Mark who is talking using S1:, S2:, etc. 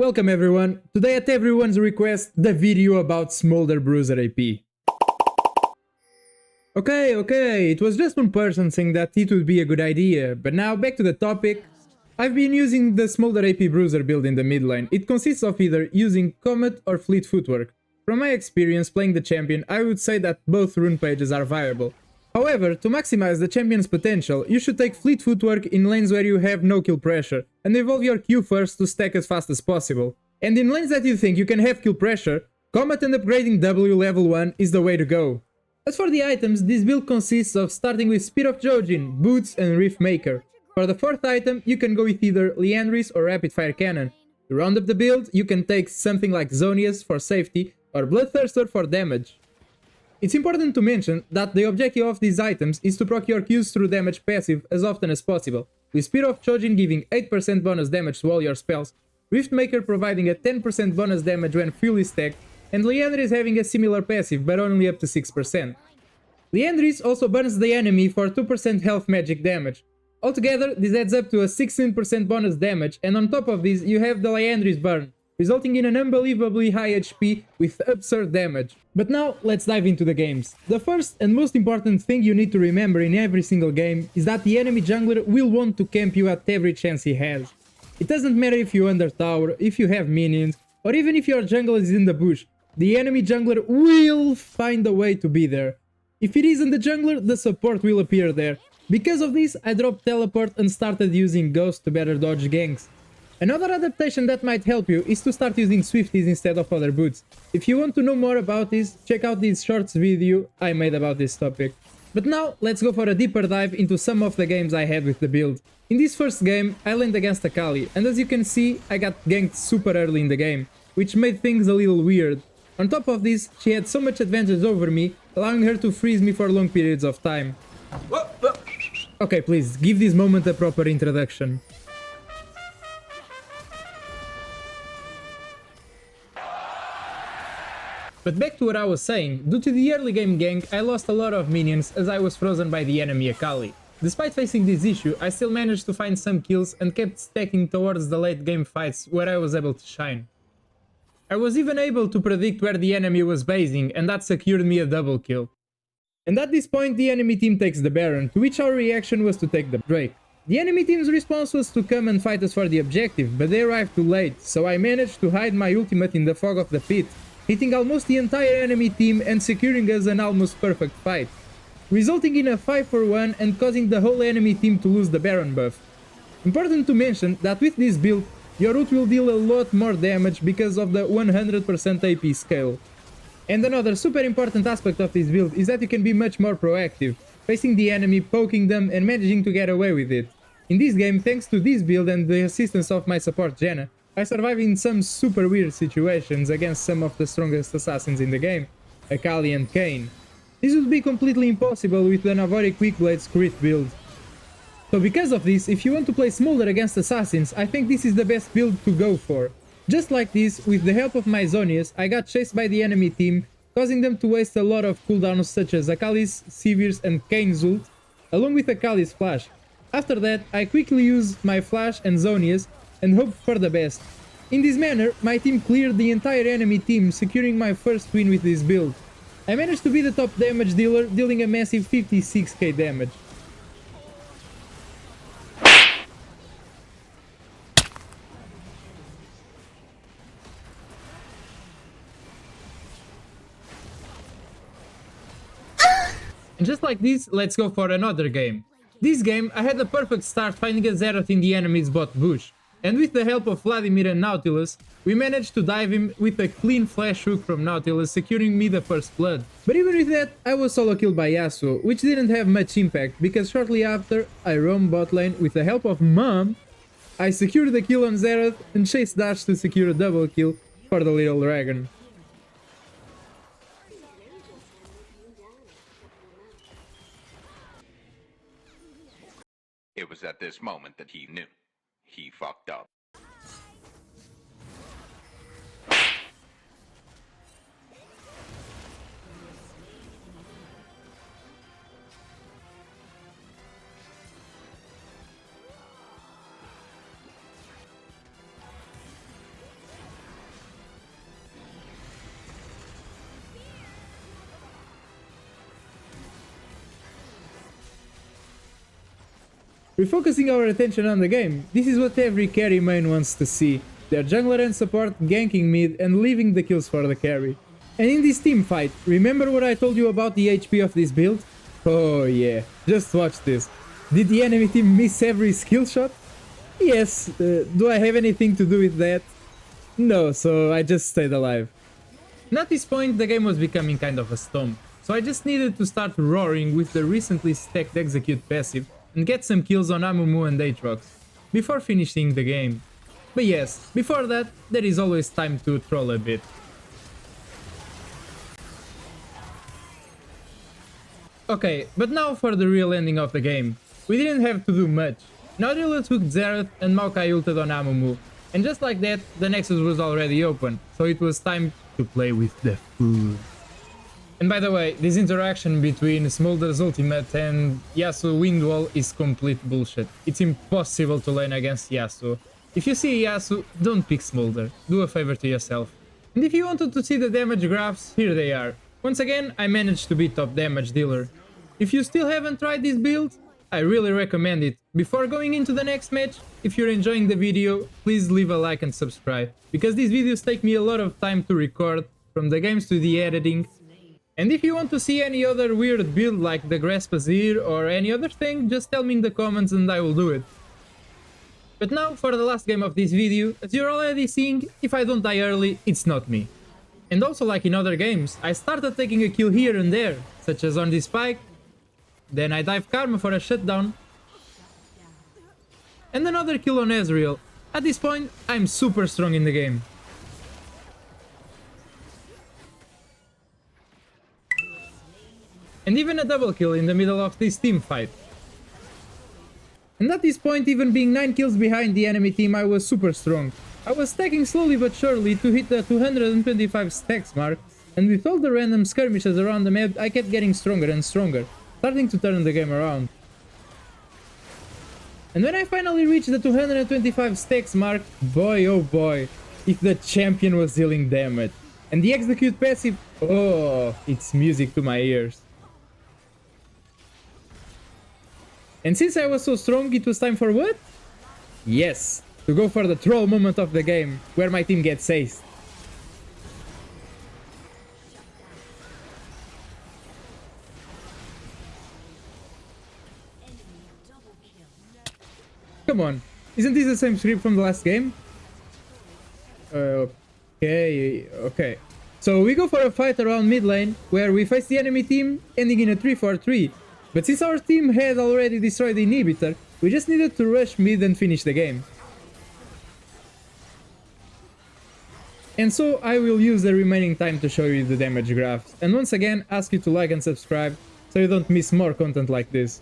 S1: Welcome everyone, today at everyone's request, the video about Smolder BRUISER AP. Okay, it was just one person saying that it would be a good idea, but now back to the topic. I've been using the Smolder AP BRUISER build in the mid lane. It consists of either using Comet or Fleet Footwork. From my experience playing the champion, I would say that both rune pages are viable. However, to maximize the champion's potential, you should take Fleet Footwork in lanes where you have no kill pressure, and evolve your Q first to stack as fast as possible. And in lanes that you think you can have kill pressure, Comet and upgrading W level 1 is the way to go. As for the items, this build consists of starting with Spear of Jojin, Boots and Rift Maker. For the fourth item, you can go with either Liandry's or Rapid Fire Cannon. To round up the build, you can take something like Zonia's for safety or Bloodthirster for damage. It's important to mention that the objective of these items is to proc your Qs through damage passive as often as possible, with Spear of Chojin giving 8% bonus damage to all your spells, Riftmaker providing a 10% bonus damage when fully stacked, and Liandry's having a similar passive but only up to 6%. Liandry's also burns the enemy for 2% health magic damage. Altogether, this adds up to a 16% bonus damage, and on top of this you have the Liandry's burn, resulting in an unbelievably high HP with absurd damage. But now, let's dive into the games. The first and most important thing you need to remember in every single game is that the enemy jungler will want to camp you at every chance he has. It doesn't matter if you under tower, if you have minions, or even if your jungle is in the bush, the enemy jungler will find a way to be there. If it isn't the jungler, the support will appear there. Because of this, I dropped teleport and started using Ghost to better dodge ganks. Another adaptation that might help you is to start using Swifties instead of other boots. If you want to know more about this, check out this shorts video I made about this topic. But now, let's go for a deeper dive into some of the games I had with the build. In this first game, I laned against Akali, and as you can see, I got ganked super early in the game, which made things a little weird. On top of this, she had so much advantage over me, allowing her to freeze me for long periods of time. Okay, please, give this moment a proper introduction. But back to what I was saying, due to the early game gank, I lost a lot of minions as I was frozen by the enemy Akali. Despite facing this issue, I still managed to find some kills and kept stacking towards the late game fights where I was able to shine. I was even able to predict where the enemy was basing, and that secured me a double kill. And at this point the enemy team takes the Baron, to which our reaction was to take the Drake. The enemy team's response was to come and fight us for the objective, but they arrived too late, so I managed to hide my ultimate in the fog of the pit, hitting almost the entire enemy team and securing us an almost perfect fight, resulting in a 5-for-1 and causing the whole enemy team to lose the Baron buff. Important to mention that with this build, your ult will deal a lot more damage because of the 100% AP scale. And another super important aspect of this build is that you can be much more proactive, facing the enemy, poking them and managing to get away with it. In this game, thanks to this build and the assistance of my support Janna, I survived in some super weird situations against some of the strongest assassins in the game, Akali and Kayn. This would be completely impossible with the Navori Quickblade's crit build. So because of this, if you want to play Smolder against assassins, I think this is the best build to go for. Just like this, with the help of my Zonias, I got chased by the enemy team, causing them to waste a lot of cooldowns such as Akali's, Sivir's and Kayn's ult, along with Akali's flash. After that, I quickly used my flash and Zonias and hoped for the best. In this manner, my team cleared the entire enemy team, securing my first win with this build. I managed to be the top damage dealer, dealing a massive 56k damage. And just like this, let's go for another game. This game, I had a perfect start finding a Xerath in the enemy's bot bush, and with the help of Vladimir and Nautilus, we managed to dive him with a clean flash hook from Nautilus, securing me the first blood. But even with that, I was solo killed by Yasuo, which didn't have much impact, because shortly after, I roamed bot lane with the help of Mom, I secured the kill on Xerath and chased Dash to secure a double kill for the little dragon.
S2: It was at this moment that he knew. He fucked up.
S1: refocusing our attention on the game. This is what every carry main wants to see. Their jungler and support ganking mid and leaving the kills for the carry. And in this team fight, remember what I told you about the HP of this build? Oh yeah, just watch this. Did the enemy team miss every skill shot? Yes, do I have anything to do with that? No, so I just stayed alive. And at this point the game was becoming kind of a stomp, so I just needed to start roaring with the recently stacked execute passive and get some kills on Amumu and Aatrox, before finishing the game. But yes, before that, there is always time to troll a bit. Okay, but now for the real ending of the game. We didn't have to do much. Naudila took Xerath and Maokai ulted on Amumu, and just like that, the Nexus was already open, so it was time to play with the food. And by the way, this interaction between Smolder's ultimate and Yasuo wind wall is complete bullshit. It's impossible to lane against Yasuo. If you see Yasuo, don't pick Smolder, do a favor to yourself. And if you wanted to see the damage graphs, here they are. Once again, I managed to be top damage dealer. If you still haven't tried this build, I really recommend it. Before going into the next match, if you're enjoying the video, please leave a like and subscribe, because these videos take me a lot of time to record, from the games to the editing. And if you want to see any other weird build like the Grasspazir or any other thing, just tell me in the comments and I will do it. But now for the last game of this video, as you're already seeing, if I don't die early, it's not me. And also like in other games, I started taking a kill here and there, such as on this spike, then I dive Karma for a shutdown, and another kill on Ezreal. At this point, I'm super strong in the game. And even a double kill in the middle of this team fight. And at this point, even being 9 kills behind the enemy team, I was super strong. I was stacking slowly but surely to hit the 225 stacks mark, and with all the random skirmishes around the map, I kept getting stronger and stronger, starting to turn the game around. And when I finally reached the 225 stacks mark, boy oh boy, if the champion was dealing damage. And the execute passive, oh, it's music to my ears. And since I was so strong, it was time for what? Yes, to go for the troll moment of the game, where my team gets aced. Come on, isn't this the same script from the last game? Okay. So we go for a fight around mid lane, where we face the enemy team, ending in a 3-4-3. But since our team had already destroyed the inhibitor, we just needed to rush mid and finish the game. And so I will use the remaining time to show you the damage graphs, and once again ask you to like and subscribe so you don't miss more content like this.